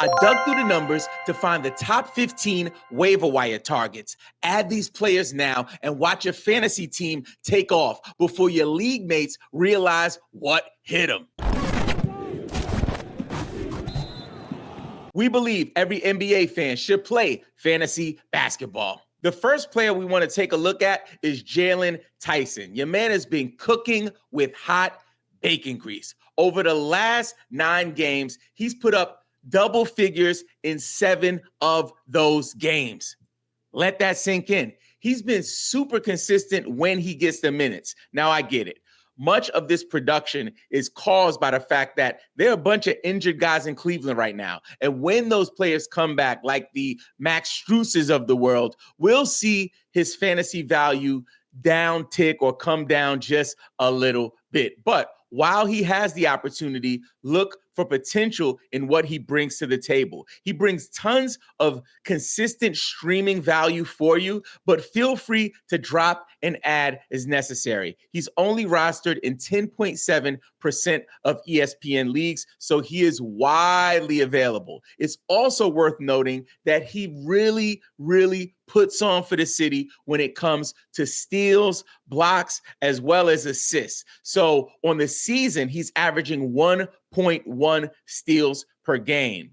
I dug through the numbers to find the top 15 waiver wire targets. Add these players now and watch your fantasy team take off before your league mates realize what hit them. We believe every NBA fan should play fantasy basketball. The first player we want to take a look at is Jalen Tyson. Your man has been cooking with hot bacon grease. Over the last 9 games, he's put up double figures in 7 of those games. Let that sink in. He's been super consistent when he gets the minutes. Now, I get it. Much of this production is caused by the fact that there are a bunch of injured guys in Cleveland right now. And when those players come back, like the Max Struses of the world, we'll see his fantasy value downtick or come down just a little bit. But while he has the opportunity, look for potential in what he brings to the table. He brings tons of consistent streaming value for you, but feel free to drop and add as necessary. He's only rostered in 10.7% of ESPN leagues, so he is widely available. It's also worth noting that he really puts on for the city when it comes to steals, blocks, as well as assists. So on the season, he's averaging 1.1 steals per game.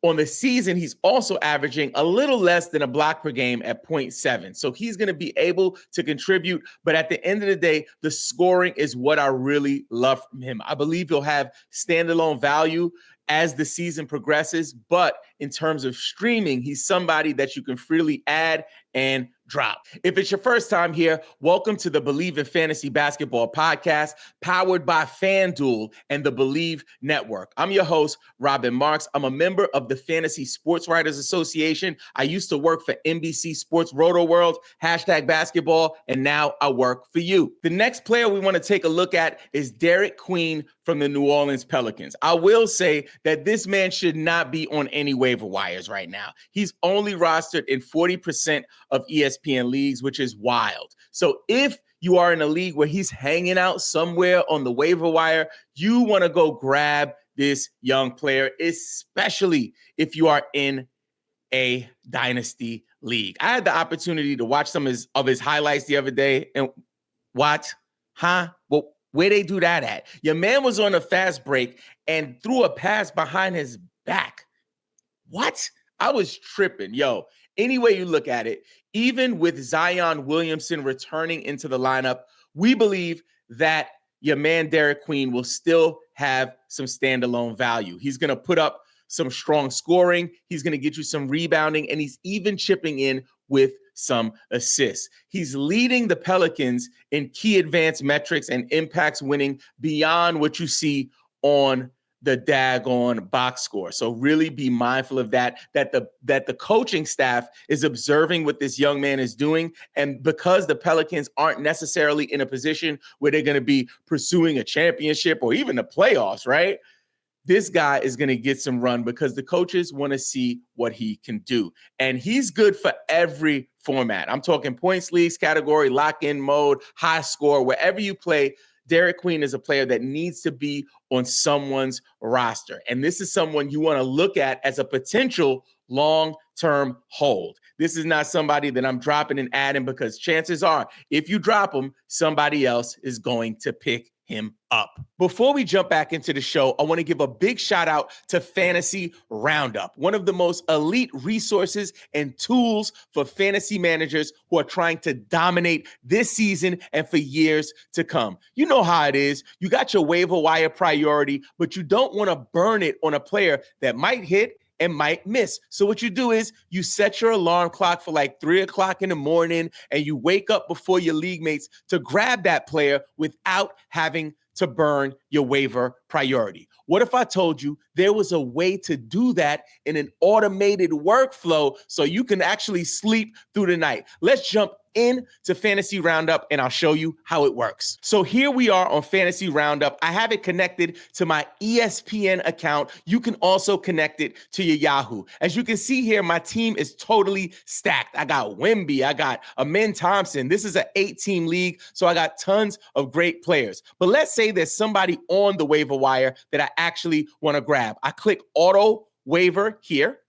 On the season, he's also averaging a little less than a block per game at 0.7. So he's going to be able to contribute. But at the end of the day, the scoring is what I really love from him. I believe he'll have standalone value as the season progresses. But in terms of streaming, he's somebody that you can freely add and drop. If it's your first time here, welcome to the Believe in Fantasy Basketball podcast, powered by FanDuel and the Believe Network. I'm your host, Robin Marks. I'm a member of the Fantasy Sports Writers Association. I used to work for NBC Sports Roto World, #basketball, and now I work for you. The next player we want to take a look at is Derek Queen from the New Orleans Pelicans. I will say that this man should not be on any waiver wires right now. He's only rostered in 40% of ESPN leagues, which is wild. So if you are in a league where he's hanging out somewhere on the waiver wire, you want to go grab this young player, especially if you are in a dynasty league. I had the opportunity to watch some of his highlights the other day and well, where they do that at? Your man was on a fast break and threw a pass behind his back. What? I was tripping. Yo, any way you look at it, even with Zion Williamson returning into the lineup, we believe that your man Derek Queen will still have some standalone value. He's going to put up some strong scoring. He's going to get you some rebounding, and he's even chipping in with some assists. He's leading the Pelicans in key advanced metrics and impacts winning beyond what you see on the daggone box score. So really be mindful of that the coaching staff is observing what this young man is doing. And because the Pelicans aren't necessarily in a position where they're going to be pursuing a championship or even the playoffs, right? This guy is going to get some run because the coaches want to see what he can do. And he's good for every format. I'm talking points leagues category, lock-in mode, high score, wherever you play. Derek Queen is a player that needs to be on someone's roster. And this is someone you want to look at as a potential long-term hold. This is not somebody that I'm dropping and adding because chances are, if you drop him, somebody else is going to pick him up. Before we jump back into the show, I want to give a big shout out to Fantasy Roundup, one of the most elite resources and tools for fantasy managers who are trying to dominate this season and for years to come. You know how it is. You got your waiver wire priority, but you don't want to burn it on a player that might hit and might miss. So what you do is you set your alarm clock for like 3 o'clock in the morning and you wake up before your league mates to grab that player without having to burn your waiver priority. What if I told you there was a way to do that in an automated workflow so you can actually sleep through the night? Let's jump into Fantasy Roundup and I'll show you how it works. So here we are on Fantasy Roundup. I have it connected to my ESPN account. You can also connect it to your Yahoo. As you can see here, my team is totally stacked. I got Wemby, I got Amin Thompson. This is an 8-team league, so I got tons of great players. But let's say there's somebody on the waiver wire that I actually want to grab. I click auto waiver here.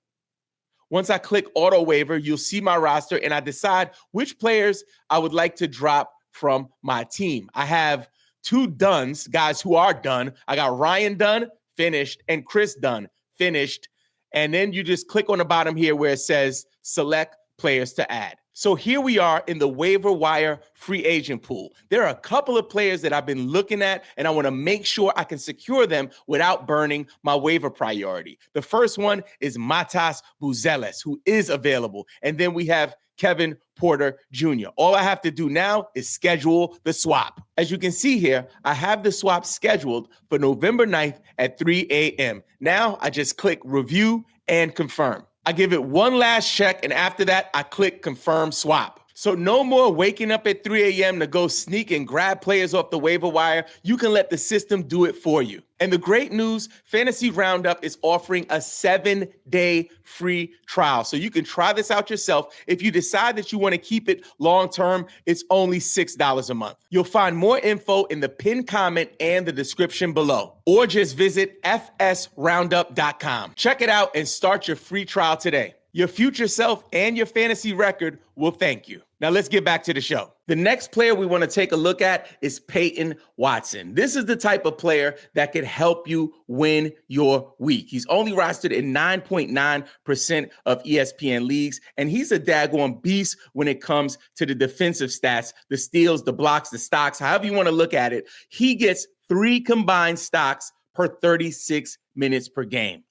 Once I click auto waiver, you'll see my roster and I decide which players I would like to drop from my team. I have 2 Duns, guys who are done. I got Ryan Dunn, finished, and Chris Dunn, finished. And then you just click on the bottom here where it says select players to add. So here we are in the waiver wire free agent pool. There are a couple of players that I've been looking at, and I want to make sure I can secure them without burning my waiver priority. The first one is Matas Buzeles, who is available. And then we have Kevin Porter Jr. All I have to do now is schedule the swap. As you can see here, I have the swap scheduled for November 9th at 3 a.m. Now I just click review and confirm. I give it one last check, and after that, I click confirm swap. So no more waking up at 3 a.m. to go sneak and grab players off the waiver wire. You can let the system do it for you. And the great news, Fantasy Roundup is offering a 7-day free trial. So you can try this out yourself. If you decide that you want to keep it long-term, it's only $6 a month. You'll find more info in the pinned comment and the description below. Or just visit fsroundup.com. Check it out and start your free trial today. Your future self and your fantasy record will thank you. Now let's get back to the show. The next player we want to take a look at is Peyton Watson. This is the type of player that could help you win your week. He's only rostered in 9.9% of ESPN leagues, and he's a daggone beast when it comes to the defensive stats, the steals, the blocks, the stocks, however you want to look at it. He gets 3 combined stocks per 36 minutes per game.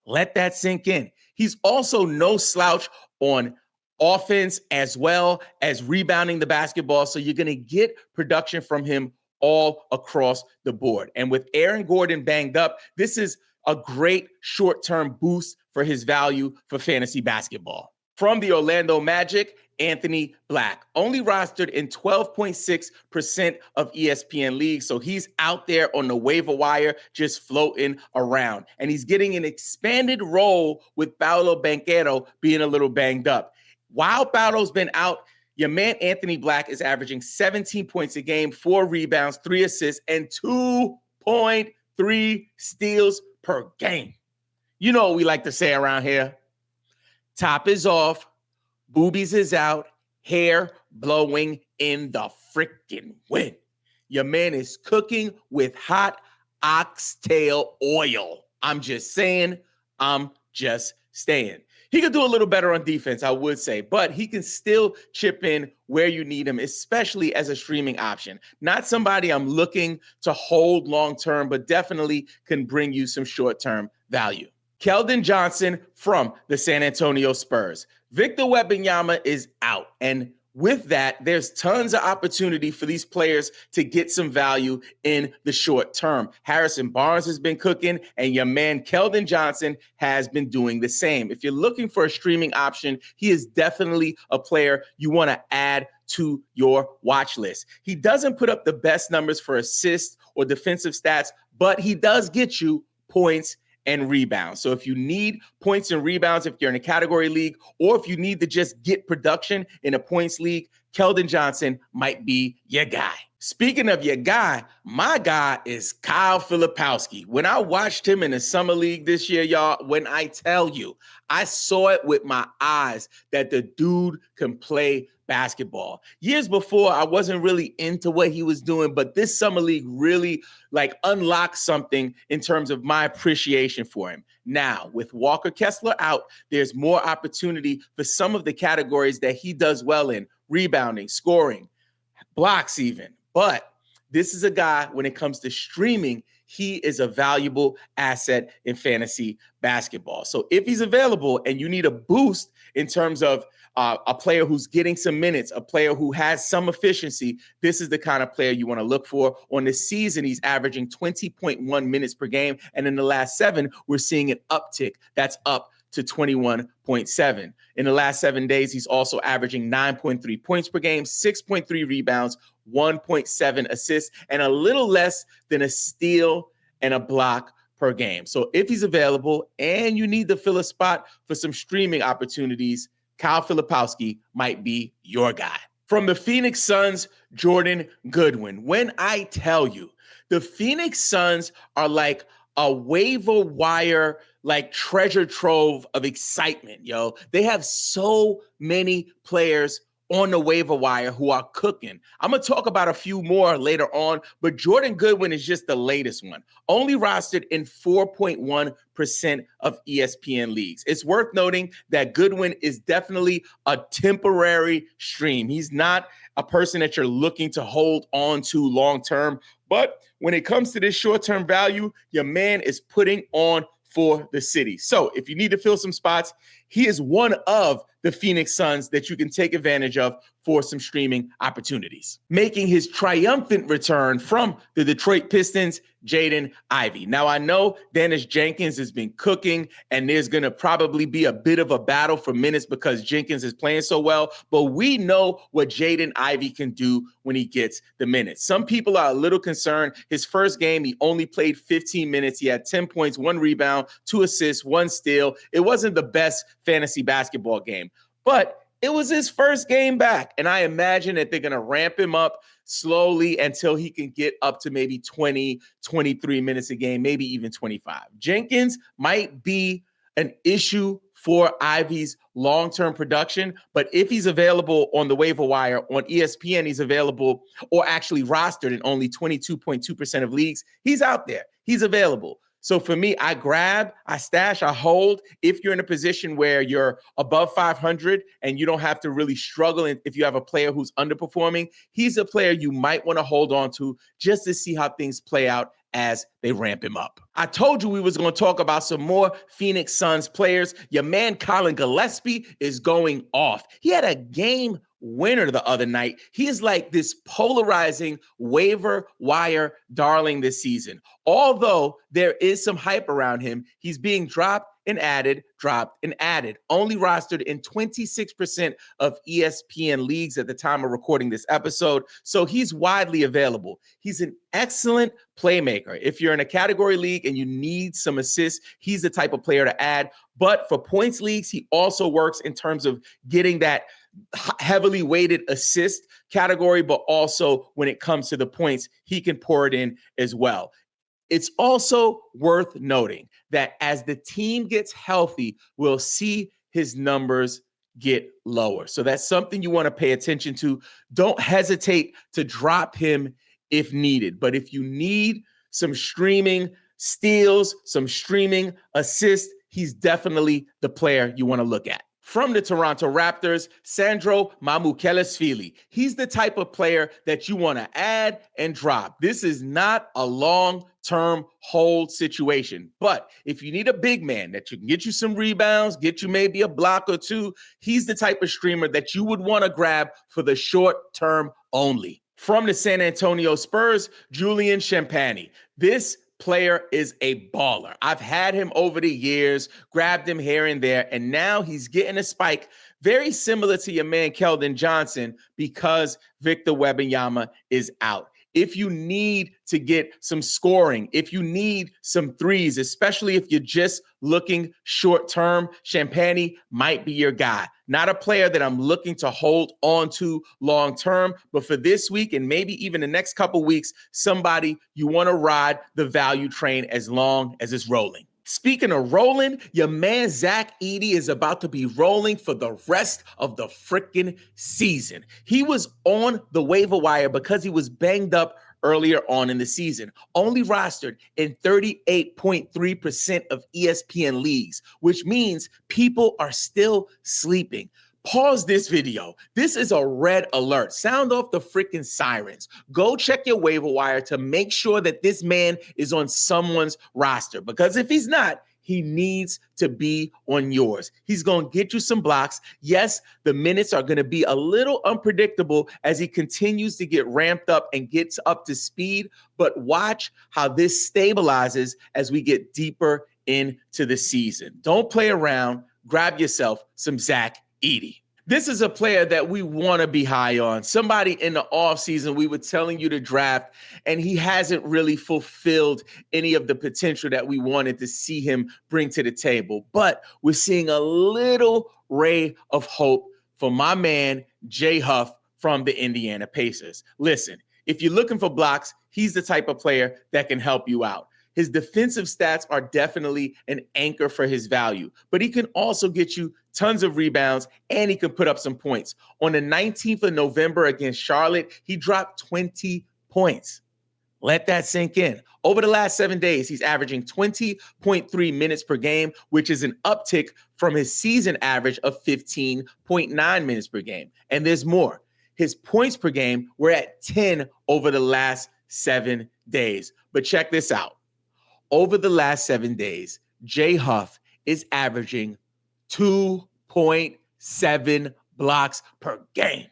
Let that sink in. He's also no slouch on offense as well as rebounding the basketball. So you're going to get production from him all across the board. And with Aaron Gordon banged up, this is a great short-term boost for his value for fantasy basketball. From the Orlando Magic, Anthony Black, only rostered in 12.6% of ESPN leagues. So he's out there on the waiver wire, just floating around. And he's getting an expanded role with Paolo Banchero being a little banged up. While Paolo's been out, your man Anthony Black is averaging 17 points a game, 4 rebounds, 3 assists, and 2.3 steals per game. You know what we like to say around here. Top is off, boobies is out, hair blowing in the freaking wind. Your man is cooking with hot oxtail oil. I'm just saying, I'm just staying. He could do a little better on defense, I would say, but he can still chip in where you need him, especially as a streaming option. Not somebody I'm looking to hold long-term, but definitely can bring you some short-term value. Keldon Johnson from the San Antonio Spurs. Victor Wembanyama is out, and with that, there's tons of opportunity for these players to get some value in the short term. Harrison Barnes has been cooking, and your man Keldon Johnson has been doing the same. If you're looking for a streaming option, he is definitely a player you want to add to your watch list. He doesn't put up the best numbers for assists or defensive stats, but he does get you points and rebounds. So if you need points and rebounds, if you're in a category league, or if you need to just get production in a points league, Keldon Johnson might be your guy. Speaking of your guy, my guy is Kyle Filipowski. When I watched him in the summer league this year, y'all, when I tell you, I saw it with my eyes that the dude can play basketball. Years before, I wasn't really into what he was doing, but this summer league really unlocked something in terms of my appreciation for him. Now, with Walker Kessler out, there's more opportunity for some of the categories that he does well in: rebounding, scoring, blocks even. But this is a guy, when it comes to streaming, he is a valuable asset in fantasy basketball. So if he's available and you need a boost in terms of a player who's getting some minutes, a player who has some efficiency, this is the kind of player you want to look for. On the season, he's averaging 20.1 minutes per game. And in the last 7, we're seeing an uptick. That's up to 21.7. In the last 7 days, he's also averaging 9.3 points per game, 6.3 rebounds, 1.7 assists, and a little less than a steal and a block per game. So if he's available and you need to fill a spot for some streaming opportunities, Kyle Filipowski might be your guy. From the Phoenix Suns, Jordan Goodwin. When I tell you, the Phoenix Suns are like a waiver wire like treasure trove of excitement, yo. They have so many players on the waiver wire who are cooking. I'm going to talk about a few more later on, but Jordan Goodwin is just the latest one. Only rostered in 4.1% of ESPN leagues. It's worth noting that Goodwin is definitely a temporary stream. He's not a person that you're looking to hold on to long term, but when it comes to this short-term value, your man is putting on for the city. So if you need to fill some spots, he is one of the Phoenix Suns that you can take advantage of for some streaming opportunities. Making his triumphant return from the Detroit Pistons, Jaden Ivey. Now, I know Dennis Jenkins has been cooking, and there's going to probably be a bit of a battle for minutes because Jenkins is playing so well, but we know what Jaden Ivey can do when he gets the minutes. Some people are a little concerned. His first game, he only played 15 minutes. He had 10 points, 1 rebound, 2 assists, 1 steal. It wasn't the best fantasy basketball game, but it was his first game back, and I imagine that they're going to ramp him up slowly until he can get up to maybe 20, 23 minutes a game, maybe even 25. Jenkins might be an issue for Ivey's long-term production, but if he's available on the waiver wire on ESPN, he's available or actually rostered in only 22.2% of leagues. He's out there. He's available. So for me, I grab, I stash, I hold. If you're in a position where you're above 500 and you don't have to really struggle, and if you have a player who's underperforming, he's a player you might want to hold on to just to see how things play out as they ramp him up. I told you we was going to talk about some more Phoenix Suns players. Your man Colin Gillespie is going off. He had a game winner the other night. He is like this polarizing waiver wire darling this season. Although there is some hype around him, he's being dropped and added, dropped and added. Only rostered in 26% of ESPN leagues at the time of recording this episode, so he's widely available. He's an excellent playmaker. If you're in a category league and you need some assists, he's the type of player to add. But for points leagues, he also works in terms of getting that heavily weighted assist category, but also when it comes to the points, he can pour it in as well. It's also worth noting that as the team gets healthy, we'll see his numbers get lower. So that's something you want to pay attention to. Don't hesitate to drop him if needed. But if you need some streaming steals, some streaming assists, he's definitely the player you want to look at. From the Toronto Raptors, Sandro Mamukelashvili. He's the type of player that you want to add and drop. This is not a long-term hold situation. But if you need a big man that can get you some rebounds, get you maybe a block or two, he's the type of streamer that you would want to grab for the short term only. From the San Antonio Spurs, Julian Champagnie. This player is a baller. I've had him over the years, grabbed him here and there, and now he's getting a spike very similar to your man Keldon Johnson because Victor Wembanyama is out. If you need to get some scoring, if you need some threes, especially if you're just looking short term, Champagnie might be your guy. Not a player that I'm looking to hold on to long term, but for this week and maybe even the next couple weeks, somebody you want to ride the value train as long as it's rolling. Speaking of rolling, your man Zach Edey is about to be rolling for the rest of the freaking season. He was on the waiver wire because he was banged up earlier on in the season. Only rostered in 38.3% of ESPN leagues, which means people are still sleeping. Pause this video. This is a red alert. Sound off the freaking sirens. Go check your waiver wire to make sure that this man is on someone's roster. Because if he's not, he needs to be on yours. He's going to get you some blocks. Yes, the minutes are going to be a little unpredictable as he continues to get ramped up and gets up to speed. But watch how this stabilizes as we get deeper into the season. Don't play around. Grab yourself some Zach Edey. This is a player that we want to be high on. Somebody in the offseason we were telling you to draft, and he hasn't really fulfilled any of the potential that we wanted to see him bring to the table. But we're seeing a little ray of hope for my man, Jay Huff from the Indiana Pacers. Listen, if you're looking for blocks, he's the type of player that can help you out. His defensive stats are definitely an anchor for his value, but he can also get you tons of rebounds and he can put up some points. On the 19th of November against Charlotte, he dropped 20 points. Let that sink in. Over the last 7 days, he's averaging 20.3 minutes per game, which is an uptick from his season average of 15.9 minutes per game. And there's more. His points per game were at 10 over the last 7 days. But check this out. Over the last 7 days, Jay Huff is averaging 2.7 blocks per game.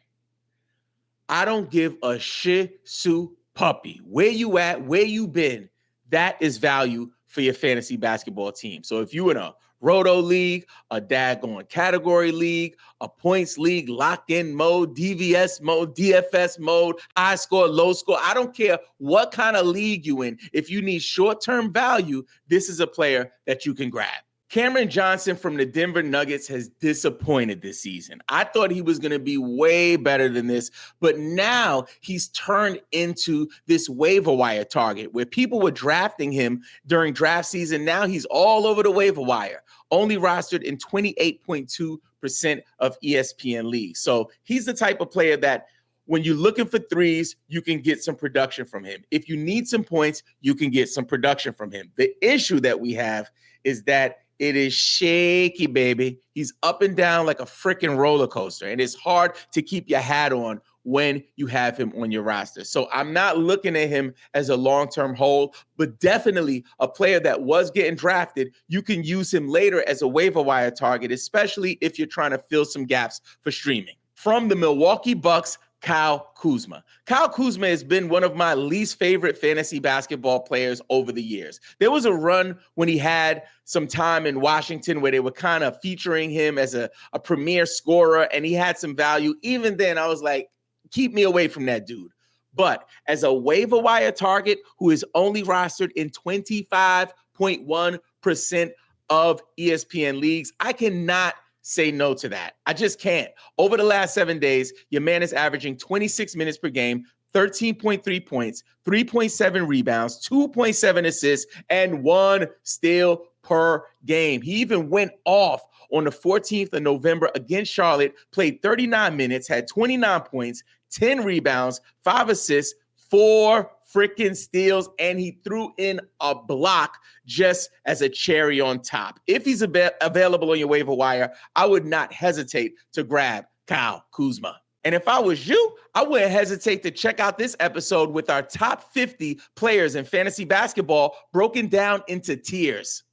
I don't give a shih tzu puppy. Where you at, where you been, that is value for your fantasy basketball team. So if you in a Roto league, a daggone category league, a points league, lock-in mode, DVS mode, DFS mode, high score, low score, I don't care what kind of league you in. If you need short-term value, this is a player that you can grab. Cameron Johnson from the Denver Nuggets has disappointed this season. I thought he was going to be way better than this, but now he's turned into this waiver wire target where people were drafting him during draft season. Now he's all over the waiver wire, only rostered in 28.2% of ESPN leagues. So he's the type of player that when you're looking for threes, you can get some production from him. If you need some points, you can get some production from him. The issue that we have is that it is shaky, baby. He's up and down like a freaking roller coaster, and it's hard to keep your hat on when you have him on your roster. So I'm not looking at him as a long-term hold, but definitely a player that was getting drafted. You can use him later as a waiver wire target, especially if you're trying to fill some gaps for streaming. From the Milwaukee Bucks, Kyle Kuzma. Kyle Kuzma has been one of my least favorite fantasy basketball players over the years. There was a run when he had some time in Washington where they were kind of featuring him as a premier scorer, and he had some value. Even then, I was like, keep me away from that dude. But as a waiver wire target who is only rostered in 25.1% of ESPN leagues, I cannot say no to that. I just can't. Over the last 7 days, your man is averaging 26 minutes per game, 13.3 points, 3.7 rebounds, 2.7 assists, and 1 steal per game. He even went off on the 14th of November against Charlotte, played 39 minutes, had 29 points, 10 rebounds, 5 assists, 4 freaking steals, and he threw in a block just as a cherry on top. If he's available on your waiver wire, I would not hesitate to grab Kyle Kuzma. And if I was you, I wouldn't hesitate to check out this episode with our top 50 players in fantasy basketball broken down into tiers.